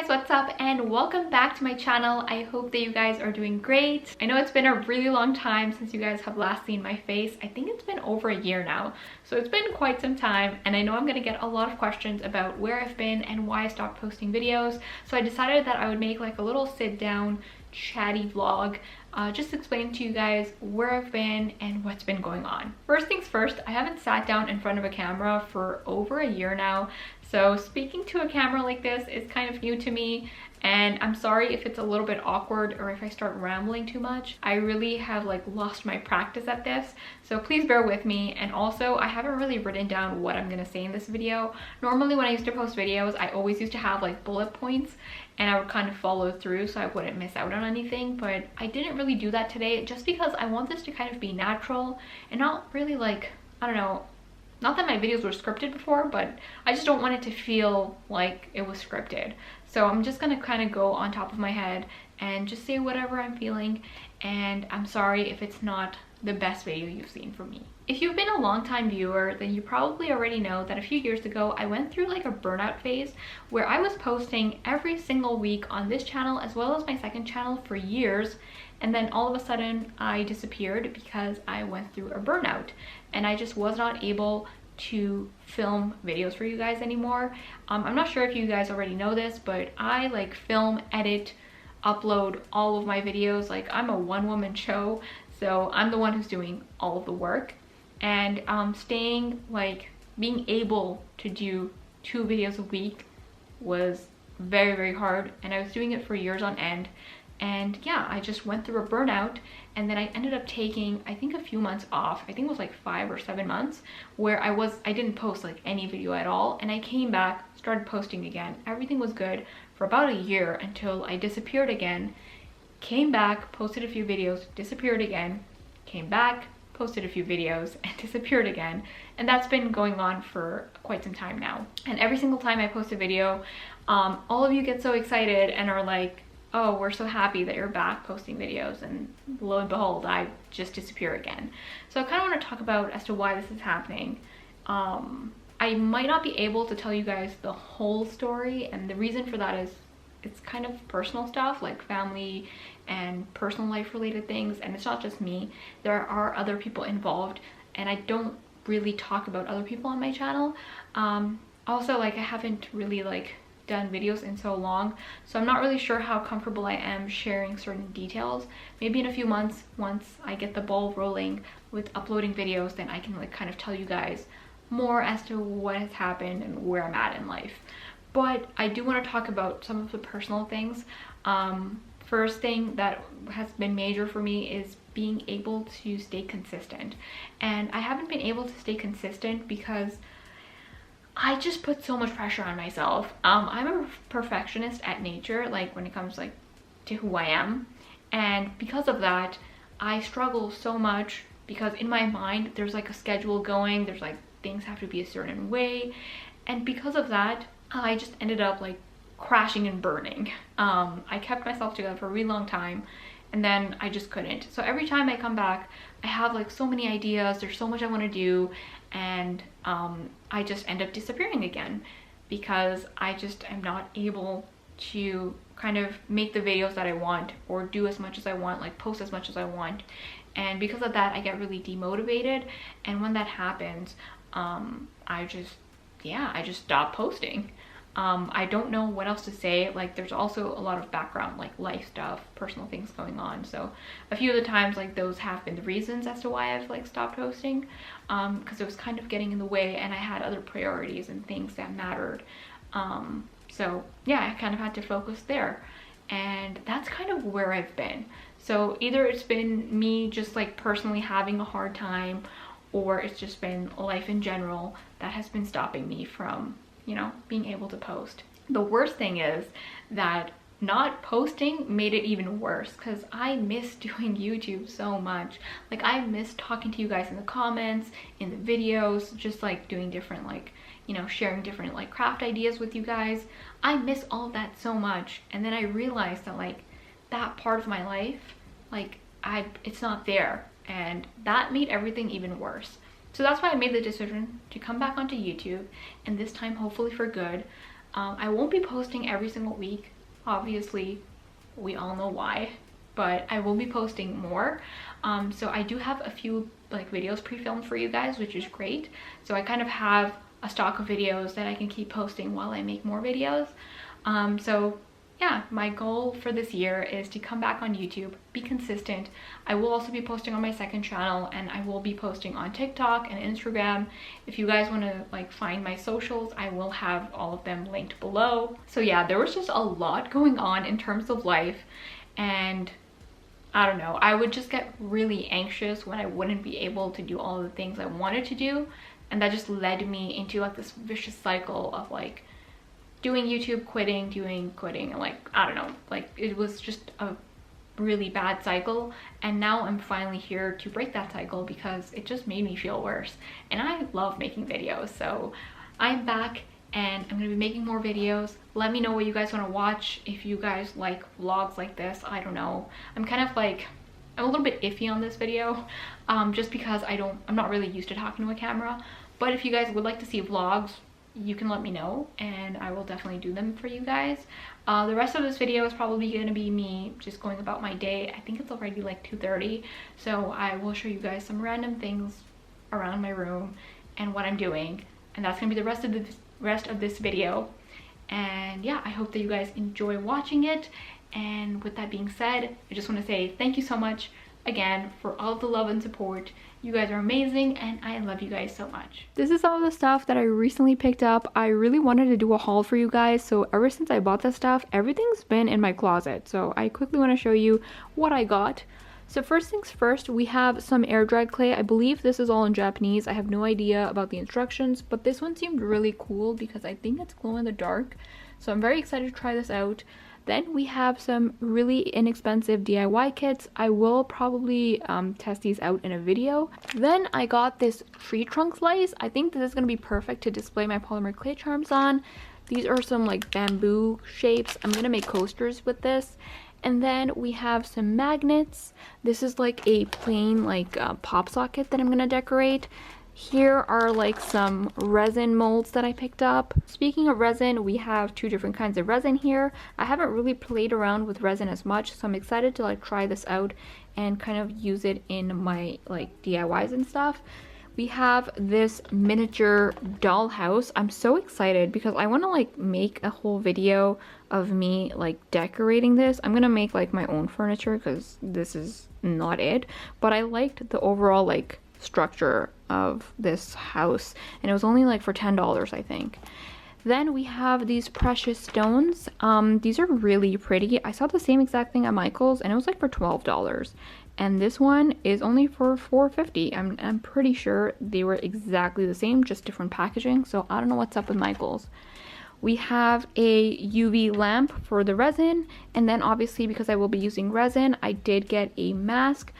guys, what's up and welcome back to my channel. I hope that you guys are doing great. I know it's been a really long time since you guys have last seen my face. I think it's been over a year now, so it's been quite some time, and I know I'm gonna get a lot of questions about where I've been and why I stopped posting videos. So I decided that I would make like a little sit down chatty vlog, just explain to you guys where I've been and what's been going on. First things first, I haven't sat down in front of a camera for over a year now, so speaking to a camera like this is kind of new to me, and I'm sorry if it's a little bit awkward or if I start rambling too much. I really have like lost my practice at this, so please bear with me. And also, I haven't really written down what I'm gonna say in this video. Normally when I used to post videos, I always used to have like bullet points and I would kind of follow through so I wouldn't miss out on anything, but I didn't really do that today just because I want this to kind of be natural and not really like, I don't know, not that my videos were scripted before, but I just don't want it to feel like it was scripted. So I'm just gonna kind of go on top of my head and just say whatever I'm feeling, and I'm sorry if it's not the best video you've seen from me. If you've been a long-time viewer, then you probably already know that a few years ago I went through like a burnout phase where I was posting every single week on this channel as well as my second channel for years, and then all of a sudden I disappeared because I went through a burnout and I just was not able to film videos for you guys anymore. I'm not sure if you guys already know this, but I like film, edit, upload all of my videos. Like, I'm a one-woman show, so I'm the one who's doing all of the work, and being able to do 2 videos a week was very, very hard, and I was doing it for years on end. And yeah, I just went through a burnout, and then I ended up taking, I think, a few months off. I think it was like 5 or 7 months where I didn't post like any video at all, and I came back, started posting again. Everything was good for about a year until I disappeared again, came back, posted a few videos, disappeared again, came back, posted a few videos, and disappeared again. And that's been going on for quite some time now. And every single time I post a video, all of you get so excited and are like, oh, we're so happy that you're back posting videos, and lo and behold, I just disappear again. So I kind of want to talk about as to why this is happening. I might not be able to tell you guys the whole story, and the reason for that is it's kind of personal stuff, like family and personal life related things, and it's not just me. There are other people involved, and I don't really talk about other people on my channel. Also, like, I haven't really like done videos in so long, so I'm not really sure how comfortable I am sharing certain details. Maybe in a few months, once I get the ball rolling with uploading videos, then I can like kind of tell you guys more as to what has happened and where I'm at in life. But I do want to talk about some of the personal things. First thing that has been major for me is being able to stay consistent, and I haven't been able to stay consistent because I just put so much pressure on myself. I'm a perfectionist at nature, like when it comes like to who I am, and because of that I struggle so much because in my mind there's like a schedule going, there's like things have to be a certain way, and because of that I just ended up like crashing and burning. I kept myself together for a really long time, and then I just couldn't. So every time I come back, I have like so many ideas, there's so much I want to do, and I just end up disappearing again because I just am not able to kind of make the videos that I want or do as much as I want, like post as much as I want. And because of that, I get really demotivated, and when that happens, I just stop posting. I don't know what else to say. Like, there's also a lot of background, like life stuff, personal things going on, so a few of the times like those have been the reasons as to why I've like stopped posting, because it was kind of getting in the way and I had other priorities and things that mattered. So yeah, I kind of had to focus there, and that's kind of where I've been. So either it's been me just like personally having a hard time, or it's just been life in general that has been stopping me from, you know, being able to post. The worst thing is that not posting made it even worse because I miss doing YouTube so much. Like, I miss talking to you guys in the comments, in the videos, just like doing different, like, you know, sharing different like craft ideas with you guys. I miss all of that so much, and then I realized that like that part of my life, like it's not there, and that made everything even worse. So that's why I made the decision to come back onto YouTube, and this time hopefully for good. I won't be posting every single week. Obviously, we all know why, but I will be posting more. So I do have a few like videos pre-filmed for you guys, which is great. So I kind of have a stock of videos that I can keep posting while I make more videos. So yeah, my goal for this year is to come back on YouTube, be consistent. I will also be posting on my second channel, and I will be posting on TikTok and Instagram. If you guys want to like find my socials, I will have all of them linked below. So yeah, there was just a lot going on in terms of life, and I don't know, I would just get really anxious when I wouldn't be able to do all of the things I wanted to do, and that just led me into like this vicious cycle of like doing YouTube, quitting, quitting, and like, I don't know, like it was just a really bad cycle. And now I'm finally here to break that cycle because it just made me feel worse. And I love making videos, so I'm back and I'm gonna be making more videos. Let me know what you guys want to watch. If you guys like vlogs like this, I don't know. I'm kind of like, I'm a little bit iffy on this video, just because I'm not really used to talking to a camera. But if you guys would like to see vlogs, you can let me know and I will definitely do them for you guys. The rest of this video is probably going to be me just going about my day. I think it's already like 2:30, so I will show you guys some random things around my room and what I'm doing, and that's gonna be the rest of this video. And yeah, I hope that you guys enjoy watching it. And with that being said, I just want to say thank you so much again for all the love and support. You guys are amazing and I love you guys so much. This is some of the stuff that I recently picked up. I really wanted to do a haul for you guys, so ever since I bought that stuff, everything's been in my closet. So I quickly want to show you what I got. So first things first, we have some air dried clay. I believe this is all in Japanese. I have no idea about the instructions, but this one seemed really cool because I think it's glow in the dark. So I'm very excited to try this out. Then we have some really inexpensive DIY kits. I will probably test these out in a video. Then I got this tree trunk slice. I think this is going to be perfect to display my polymer clay charms on. These are some like bamboo shapes. I'm going to make coasters with this. And then we have some magnets. This is like a plain like pop socket that I'm going to decorate. Here are like some resin molds that I picked up. Speaking of resin, we have two different kinds of resin here. I haven't really played around with resin as much, so I'm excited to like try this out and kind of use it in my like DIYs and stuff. We have this miniature dollhouse. I'm so excited because I want to like make a whole video of me like decorating this. I'm gonna make like my own furniture because this is not it, but I liked the overall like structure of this house, and it was only like for $10, I think. Then we have these precious stones. These are really pretty. I saw the same exact thing at Michael's and it was like for $12, and this one is only for $4.50. I'm pretty sure they were exactly the same, just different packaging, so I don't know what's up with Michael's. We have a UV lamp for the resin, and then obviously because I will be using resin, I did get a mask.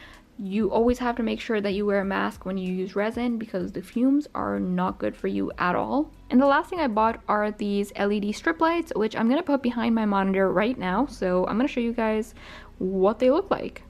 You always have to make sure that you wear a mask when you use resin because the fumes are not good for you at all. And the last thing I bought are these LED strip lights, which I'm going to put behind my monitor right now. So I'm going to show you guys what they look like.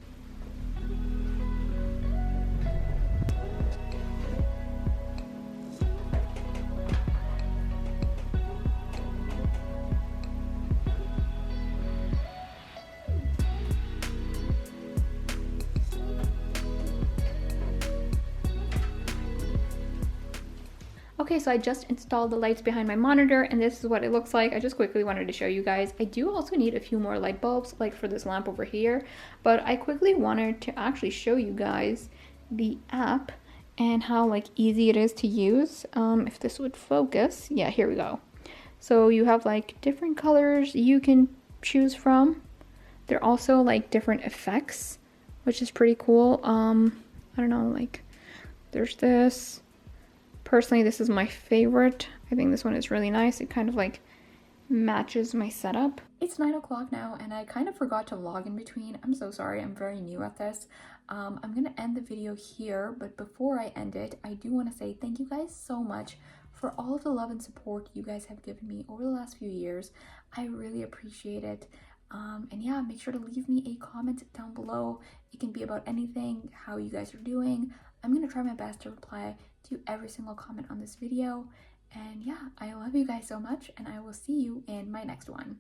Okay, so I just installed the lights behind my monitor and this is what it looks like. I just quickly wanted to show you guys. I do also need a few more light bulbs like for this lamp over here, but I quickly wanted to actually show you guys the app and how like easy it is to use. If this would focus, yeah, here we go. So you have like different colors you can choose from. There are also like different effects, which is pretty cool. I don't know, like there's this. Personally, this is my favorite. I think this one is really nice. It kind of like matches my setup. It's 9 o'clock now and I kind of forgot to vlog in between. I'm so sorry, I'm very new at this. I'm gonna end the video here, but before I end it, I do want to say thank you guys so much for all of the love and support you guys have given me over the last few years. I really appreciate it. And yeah, make sure to leave me a comment down below. It can be about anything, how you guys are doing. I'm gonna try my best to reply to every single comment on this video. And yeah, I love you guys so much, and I will see you in my next one.